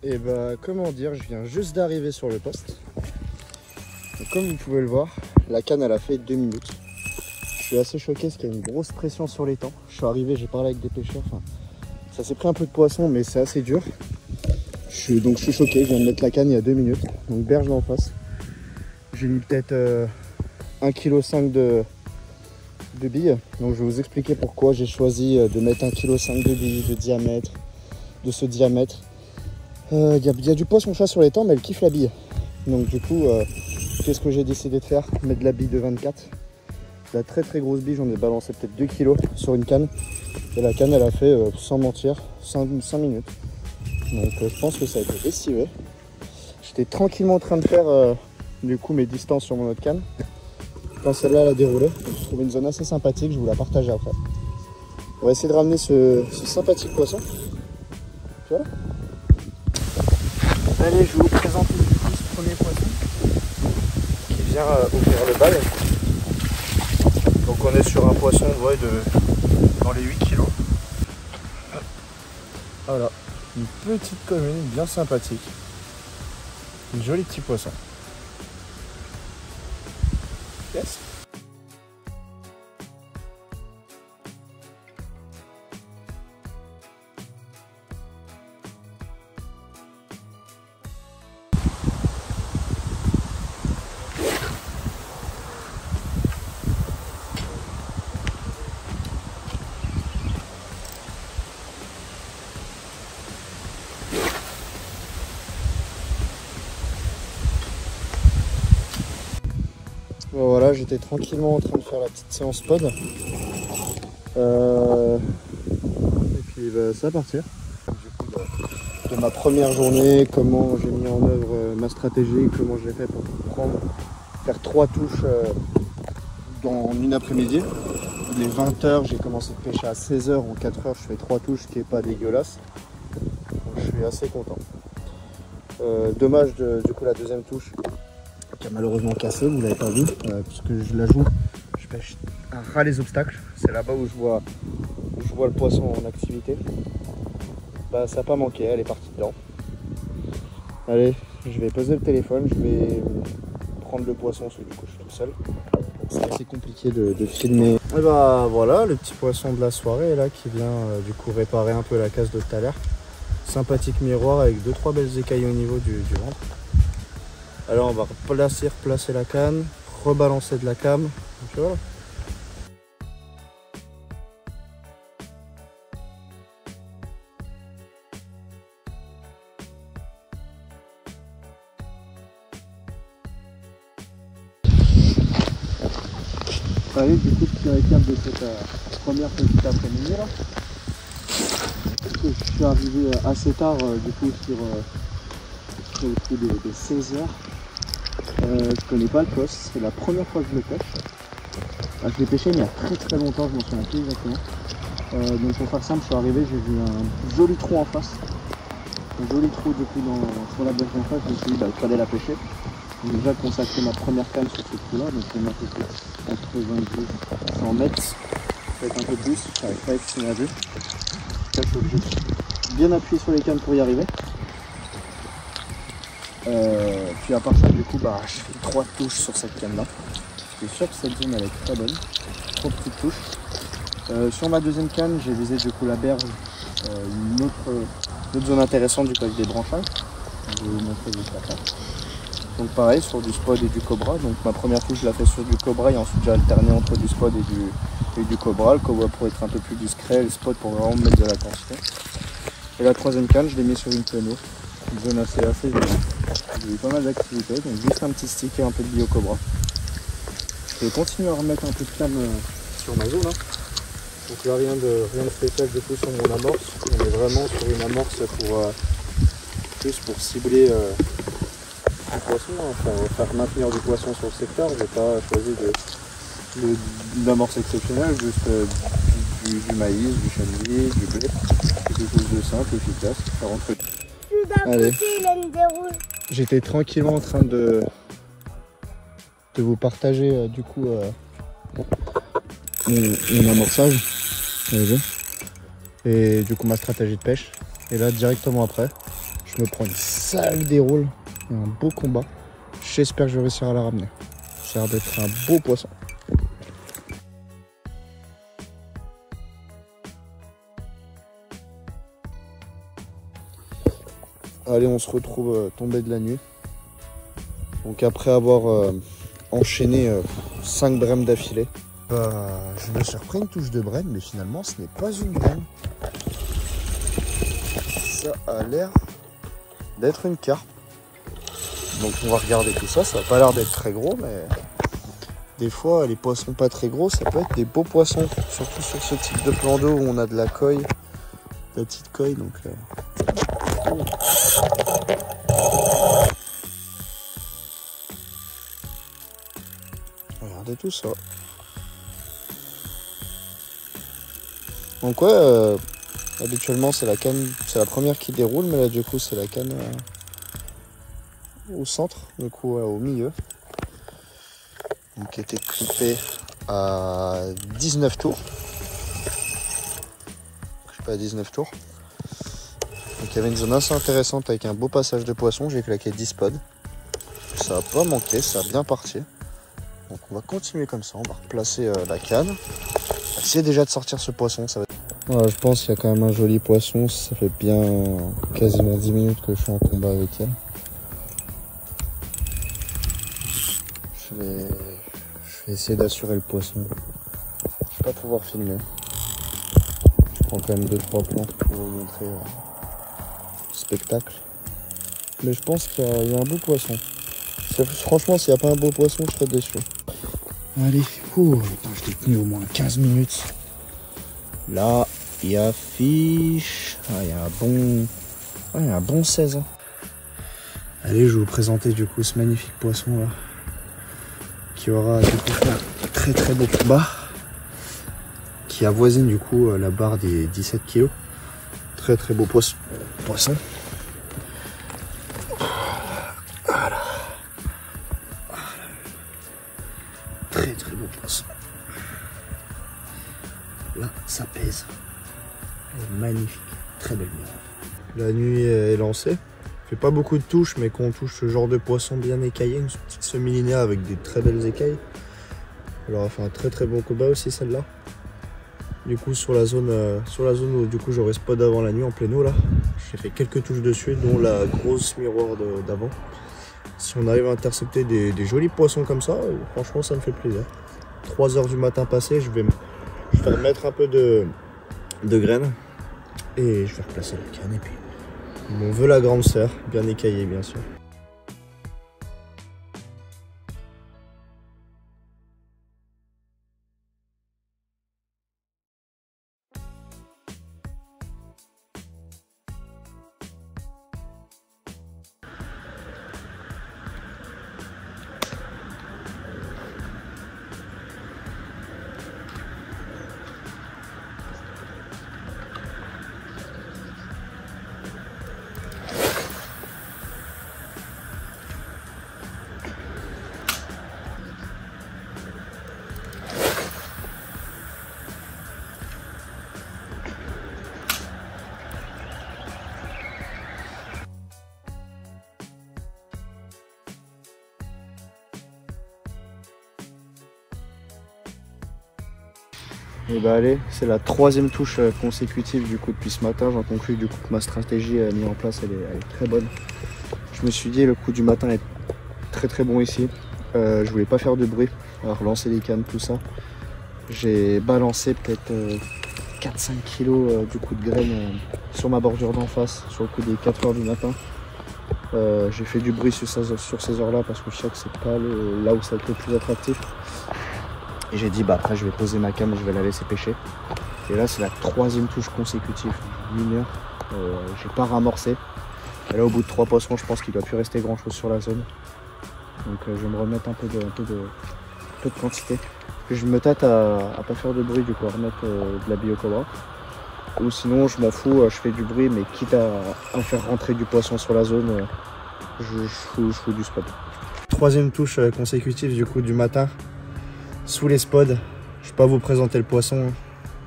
Et bah comment dire, je viens juste d'arriver sur le poste. Et comme vous pouvez le voir, la canne elle a fait 2 minutes. Je suis assez choqué parce qu'il y a une grosse pression sur les temps. Je suis arrivé, j'ai parlé avec des pêcheurs. Enfin, ça s'est pris un peu de poisson mais c'est assez dur. Donc je suis choqué, je viens de mettre la canne il y a 2 minutes. Donc berge d'en face. J'ai mis peut-être 1,5 kg de billes. Donc je vais vous expliquer pourquoi j'ai choisi de mettre 1,5 kg de billes de diamètre, de ce diamètre. Il y a du poisson chat sur les temps mais elle kiffe la bille. Donc du coup, qu'est-ce que j'ai décidé de faire? Mettre de la bille de 24. La très très grosse bille, j'en ai balancé peut-être 2 kg sur une canne. Et la canne elle a fait, sans mentir, 5 minutes. Donc je pense que ça a été lessivé. J'étais tranquillement en train de faire du coup mes distances sur mon autre canne. Quand celle-là elle a déroulé, j'ai trouvé une zone assez sympathique, je vous la partager après. On va essayer de ramener ce sympathique poisson. Tu vois là? Allez, je vais vous présenter du coup ce premier poisson qui vient ouvrir le bal. Donc on est sur un poisson ouais, dans les 8 kg. Voilà, une petite commune bien sympathique. Un joli petit poisson. Yes. Bon, voilà, j'étais tranquillement en train de faire la petite séance pod. Et puis bah, ça va partir. Du coup, de ma première journée, comment j'ai mis en œuvre ma stratégie, comment je l'ai fait pour faire 3 touches dans une après-midi. Les 20 h, j'ai commencé de pêcher à 16 h. En 4 h, je fais 3 touches, ce qui n'est pas dégueulasse. Donc je suis assez content. Dommage du coup la deuxième touche qui a malheureusement cassé, vous l'avez pas vu, puisque je la joue, je pêche à ras les obstacles. C'est là-bas où je vois le poisson en activité. Bah, ça n'a pas manqué, elle est partie dedans. Allez, je vais poser le téléphone, je vais prendre le poisson parce que du coup je suis tout seul. C'est assez compliqué de filmer. Et bah voilà, le petit poisson de la soirée là qui vient du coup réparer un peu la casse de tout à l'heure. Sympathique miroir avec 2-3 belles écailles au niveau du ventre. Alors on va replacer la canne, rebalancer de la cam. Donc voilà. Allez, du coup, petit récap de cette première petite après-midi là. Je suis arrivé assez tard du coup sur le coup des 16 h. Je connais pas le poste, c'est la première fois que je le pêche. Je l'ai pêché mais il y a très longtemps, je m'en souviens plus exactement. Donc pour faire simple, je suis arrivé, j'ai vu un joli trou en face. Un joli trou du coup sur la berge en face, je me suis dit bah, il fallait la pêcher. J'ai déjà consacré ma première canne sur ce trou là, donc je vais mettre entre 20 et 100 mètres. Peut-être un peu plus, je n'arrive pas à estimer la vue. Là je suis obligé de bien appuyer sur les cannes pour y arriver. Puis à part ça du coup bah, je fais 3 touches sur cette canne là. Je suis sûr que cette zone elle est très bonne. 3 petites touches. Sur ma deuxième canne j'ai visé du coup la berge, une autre zone intéressante du coup avec des branchages. Je vais vous montrer juste après. Donc pareil sur du spot et du cobra. Donc ma première touche je la fais sur du cobra et ensuite j'ai alterné entre du spot et du cobra. Le cobra pour être un peu plus discret, le spot pour vraiment mettre de la quantité. Et la troisième canne je l'ai mis sur une peno. Une zone assez jolie. J'ai eu pas mal d'activités, donc juste un petit stick et un peu de bio cobra. Je vais continuer à remettre un peu de cam sur ma zone. Hein. Donc là rien de spécial du coup sur mon amorce. On est vraiment sur une amorce plus pour cibler du poisson. Hein. Enfin, faire maintenir du poisson sur le secteur. Je n'ai pas choisi d'amorce exceptionnelle, juste du maïs, du chenille, du blé. Quelque chose de simple, efficace. Ça rentre. Allez. J'étais tranquillement en train de vous partager du coup mon amorçage et du coup ma stratégie de pêche. Et là directement après, je Je me prends une sale déroule et un beau combat. J'espère que je vais réussir à la ramener. Ça a l'air d'être un beau poisson. Allez, on se retrouve tombé de la nuit. Donc après avoir enchaîné 5 brèmes d'affilée, je me suis repris une touche de brème, mais finalement ce n'est pas une brème. Ça a l'air d'être une carpe. Donc on va regarder tout ça. Ça n'a pas l'air d'être très gros, mais des fois les poissons pas très gros, ça peut être des beaux poissons. Surtout sur ce type de plan d'eau où on a de la coille, de la petite coille. Donc regardez tout ça. Donc ouais, habituellement c'est la canne, c'est la première qui déroule, mais là du coup c'est la canne au centre, du coup au milieu. Donc qui était clippée à 19 tours. Je sais pas, à 19 tours. Donc il y avait une zone assez intéressante avec un beau passage de poissons, j'ai claqué 10 pods. Ça n'a pas manqué, ça a bien parti. Donc on va continuer comme ça, on va replacer la canne. On va essayer déjà de sortir ce poisson. Ça va... Voilà, je pense qu'il y a quand même un joli poisson, ça fait bien quasiment 10 minutes que je suis en combat avec elle. Je vais essayer d'assurer le poisson. Je vais pas pouvoir filmer. Je prends quand même 2-3 plans pour vous montrer le spectacle. Mais je pense qu'il y a un beau poisson. Franchement, s'il n'y a pas un beau poisson, je serais déçu. Allez, je l'ai tenu au moins 15 minutes. Là, il y a fiche. Ah, il y a un bon 16. Allez, je vais vous présenter du coup ce magnifique poisson là. Qui aura du coup un très très beau combat. Qui avoisine du coup la barre des 17 kg. Très très beau poisson. Voilà. Très très beau poisson. Là, ça pèse. Elle est magnifique. Très belle nuit. La nuit est lancée. Fait pas beaucoup de touches, mais quand on touche ce genre de poisson bien écaillé, une petite semi-linéa avec des très belles écailles. Elle aura fait un très très bon combat aussi celle-là. Du coup sur la zone où du coup j'aurai spot avant la nuit en pleine eau là, j'ai fait quelques touches dessus, dont la grosse miroir d'avant. Si on arrive à intercepter des jolis poissons comme ça, franchement ça me fait plaisir. 3 h du matin passé, je vais remettre un peu de graines et je vais replacer la canne et puis on veut la grande sœur, bien écaillée bien sûr. Et bah allez, c'est la 3e touche consécutive du coup depuis ce matin. J'en conclus du coup que ma stratégie mise en place elle est très bonne. Je me suis dit le coup du matin est très très bon ici. Je voulais pas faire de bruit, relancer les cannes, tout ça. J'ai balancé peut-être 4-5 kg du coup de graines sur ma bordure d'en face, sur le coup des 4 h du matin. J'ai fait du bruit sur ces heures là parce que je sais que c'est pas là où ça va être le plus attractif. Et j'ai dit bah après je vais poser ma canne et je vais la laisser pêcher. Et là c'est la 3e touche consécutive, mineure. J'ai pas ramorcé. Et là au bout de 3 poissons je pense qu'il doit plus rester grand chose sur la zone. Donc je vais me remettre un peu de quantité. Puis je me tâte à pas faire de bruit du coup, à remettre de la biocobra. Ou sinon je m'en fous, je fais du bruit mais quitte à faire rentrer du poisson sur la zone, je fous du spot. 3e touche consécutive du coup du matin. Sous les spods, je vais pas vous présenter le poisson,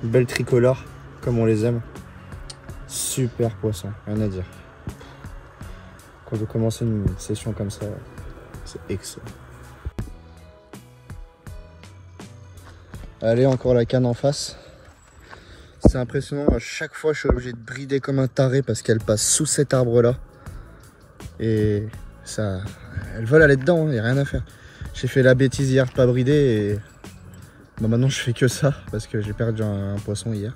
belle tricolore comme on les aime. Super poisson, rien à dire. Quand on veut commencer une session comme ça, c'est excellent. Allez, encore la canne en face. C'est impressionnant, à chaque fois je suis obligé de brider comme un taré parce qu'elle passe sous cet arbre là. Et ça, elles veulent aller dedans, il n'y a rien à faire. J'ai fait la bêtise hier de pas brider et bah maintenant je fais que ça parce que j'ai perdu un poisson hier.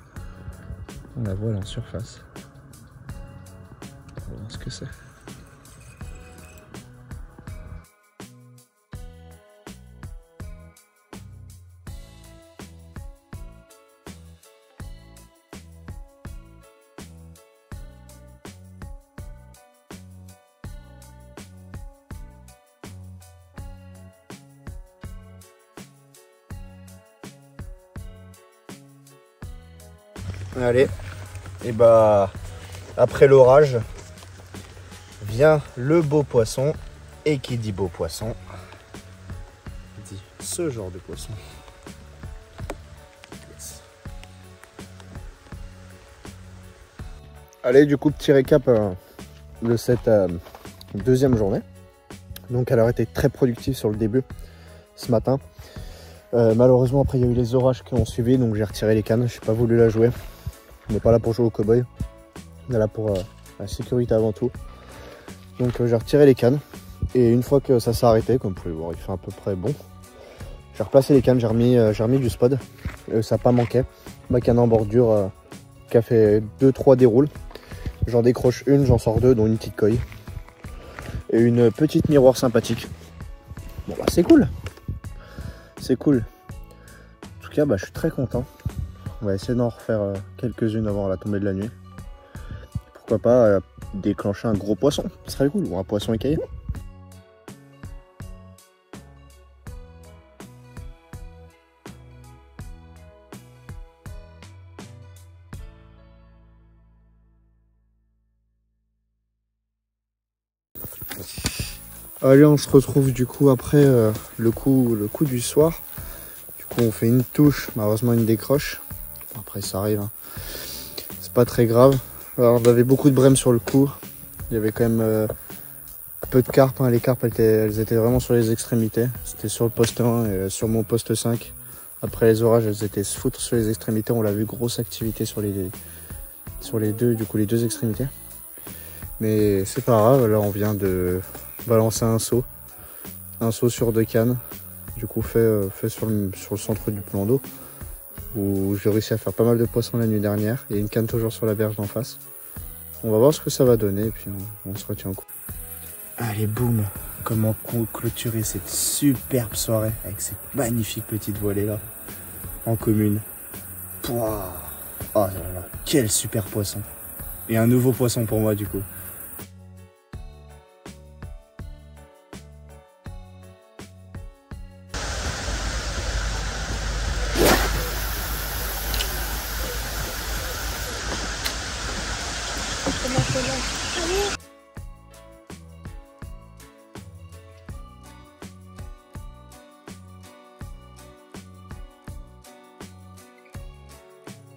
On la voit là en surface. On va voir ce que c'est. Allez, et bah après l'orage vient le beau poisson, et qui dit beau poisson dit ce genre de poisson. Yes. Allez, du coup petit récap de cette deuxième journée. Donc elle aurait été très productive sur le début ce matin. Malheureusement après il y a eu les orages qui ont suivi, donc j'ai retiré les cannes, je n'ai pas voulu la jouer. On n'est pas là pour jouer au cow-boy, on est là pour la sécurité avant tout. Donc j'ai retiré les cannes et une fois que ça s'est arrêté, comme vous pouvez voir il fait à peu près bon, j'ai replacé les cannes, j'ai remis du spod, ça n'a pas manqué. Ma canne en bordure qui a fait 2-3 déroules, j'en décroche une, j'en sors deux, dont une petite coille et une petite miroir sympathique. Bon bah c'est cool, c'est cool. En tout cas bah, je suis très content. On va essayer d'en refaire quelques-unes avant la tombée de la nuit. Pourquoi pas déclencher un gros poisson, ce serait cool, ou un poisson écaillé. Allez, on se retrouve du coup après le coup du soir. Du coup on fait une touche, malheureusement une décroche. Après ça arrive, hein. C'est pas très grave. Alors on avait beaucoup de brèmes sur le coup. Il y avait quand même peu de carpes, hein. Les carpes elles étaient vraiment sur les extrémités. C'était sur le poste 1 et sur mon poste 5. Après les orages elles étaient se foutre sur les extrémités. On l'a vu, grosse activité sur les deux, du coup les deux extrémités. Mais c'est pas grave, là on vient de balancer un seau sur 2 cannes. Du coup fait sur le centre du plan d'eau, où j'ai réussi à faire pas mal de poissons la nuit dernière. Il y a une canne toujours sur la berge d'en face. On va voir ce que ça va donner et puis on se retient au coup. Allez boum, comment clôturer cette superbe soirée avec cette magnifique petite voilée là en commune. Pouah. Oh là là, quel super poisson. Et un nouveau poisson pour moi du coup.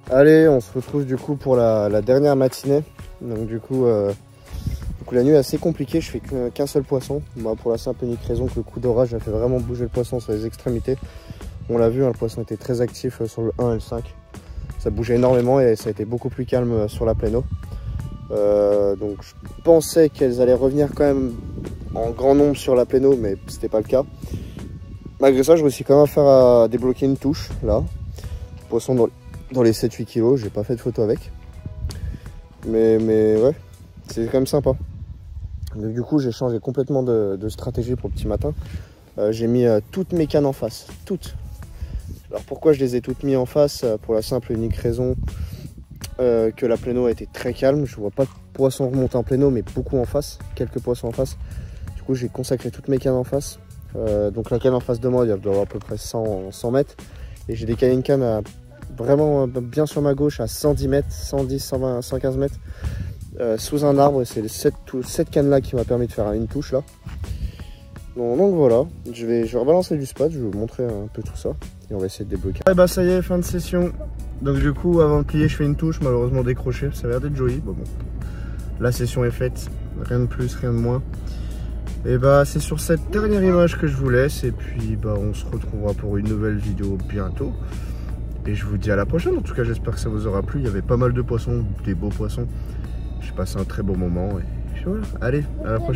Allez, on se retrouve du coup pour la dernière matinée. Donc du coup la nuit est assez compliquée, je fais qu'un seul poisson. Moi, pour la simple et unique raison que le coup d'orage a fait vraiment bouger le poisson sur les extrémités. On l'a vu, hein, le poisson était très actif sur le 1 et le 5. Ça bougeait énormément et ça a été beaucoup plus calme sur la pleine eau. Donc je pensais qu'elles allaient revenir quand même en grand nombre sur la pleine eau, mais c'était pas le cas. Malgré ça, je réussis quand même à faire débloquer une touche là. Poisson dans les 7-8 kg, j'ai pas fait de photo avec. Mais ouais, c'est quand même sympa. Donc du coup j'ai changé complètement de stratégie pour le petit matin. J'ai mis toutes mes cannes en face, toutes. Alors pourquoi je les ai toutes mis en face? Pour la simple et unique raison que la pleine eau a été très calme. Je vois pas de poissons remonter en pleine eau, mais beaucoup en face, quelques poissons en face. Du coup j'ai consacré toutes mes cannes en face. Donc la canne en face de moi, elle doit avoir à peu près 100 mètres. Et j'ai décalé une canne à vraiment bien sur ma gauche à 110 mètres, 110, 120, 115 mètres sous un arbre. C'est cette canne là qui m'a permis de faire une touche là. Donc voilà, je vais rebalancer du spot, je vais vous montrer un peu tout ça et on va essayer de débloquer. Et bah ça y est, fin de session. Donc du coup avant de plier je fais une touche, malheureusement décrochée, ça a l'air d'être joli. Bon, la session est faite, rien de plus, rien de moins. Et bah c'est sur cette dernière image que je vous laisse, et puis bah on se retrouvera pour une nouvelle vidéo bientôt. Et je vous dis à la prochaine. En tout cas, j'espère que ça vous aura plu. Il y avait pas mal de poissons, des beaux poissons. J'ai passé un très bon moment et voilà. Allez, à la prochaine.